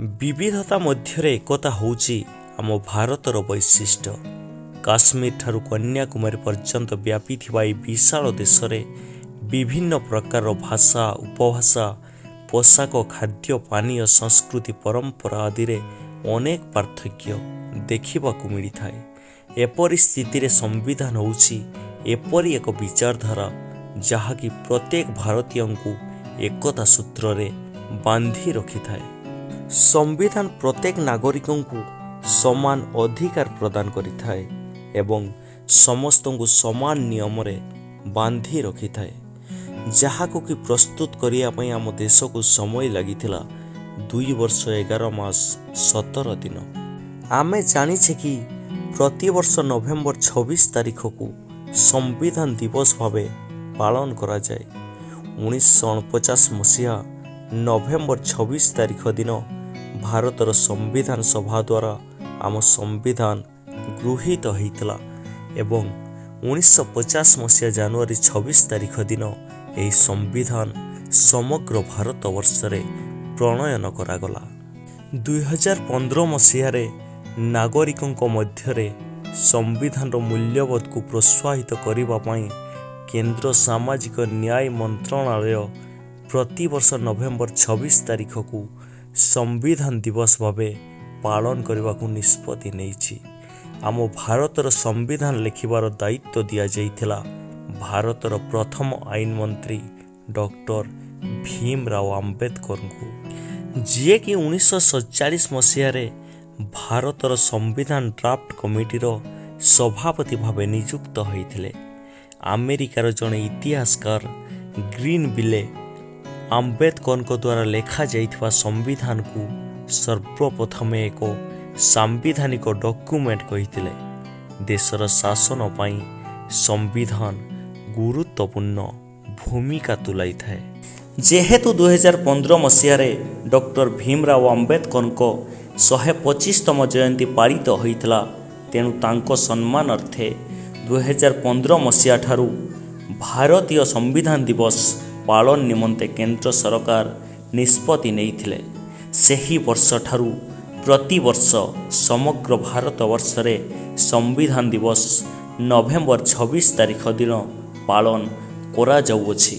विविधता मध्य एकता होउची आम भारतर वैशिष्ट्य। काश्मीर ठारू कन्याकुमारी पर्यंत व्यापी थिबा ए विशाल देश रे विभिन्न प्रकार भाषा, उपभाषा, पोशाक, खाद्य, पानीय, संस्कृति, परंपरा आदि रे अनेक पार्थक्य देखिबाकू मिलिथाए। एपरि स्थिति रे संविधान होउची एपरि एक विचारधारा जहाँकि प्रत्येक भारतीय को एकता सूत्र रे बांधी रखिथाए। संविधान प्रत्येक नागरिक को समान अधिकार प्रदान करिथाए एवं समस्त को समान नियम रे बांधी रखिथाए, जहाको कि प्रस्तुत करिया पई आम देश को समय लागिथिला 2 वर्ष 11 मास 17 दिन। आमे जानिछे कि प्रति वर्ष नवेम्बर 26 तारिख को संविधान दिवस भावे पालन करा जाए। 1949 मसीहा नवेम्बर 26 तारिख दिन भारतर संविधान सभा द्वारा आम संविधान गृहीत होइतला एवं 1950 मसीहा जनवरी 26 तारिख दिन यह संविधान समग्र भारत वर्ष रे प्रणयन करागला। 2015 मसीह नागरिकों मध्य संविधान मूल्यबोध को प्रोत्साहित करने पाई केंद्र सामाजिक न्याय मंत्रणालय प्रति वर्ष नवेम्बर 26 तारिख को संविधान दिवस भावे पालन करने को निष्पत्ति नेइछि। आम भारतर संविधान लिखिबार दायित्व दिया जाइथिला भारतर प्रथम आईन मंत्री डॉक्टर भीमराव आंबेडकर को, जिए कि 1947 मसीह भारतर संविधान ड्राफ्ट कमिटीर सभापति भावे नियुक्त होइथिले। अमेरिकार जड़े इतिहासकार ग्रीनविले आंबेडकर द्वारा लेखा जाइथिबा संविधान को सर्वप्रथम एक सांविधानिक डॉक्यूमेंट कहिथिले। देशर शासन पाई संविधान गुरुत्वपूर्ण भूमिका तुलाई थाए। जेहेतु 2015 मसीह डॉक्टर भीमराव आंबेडकर को 125तम जयंती पालित होइतला, तेणु तांको सम्मान अर्थे 2015 मसीहा ठारू भारतीय संविधान दिवस पालन निमंते केंद्र सरकार निष्पत्ति नेइथिले। सेही वर्ष ठारू प्रति वर्ष समग्र भारत वर्ष रे संविधान दिवस नवेम्बर 26 तारिख दिन पालन करा जाउछि।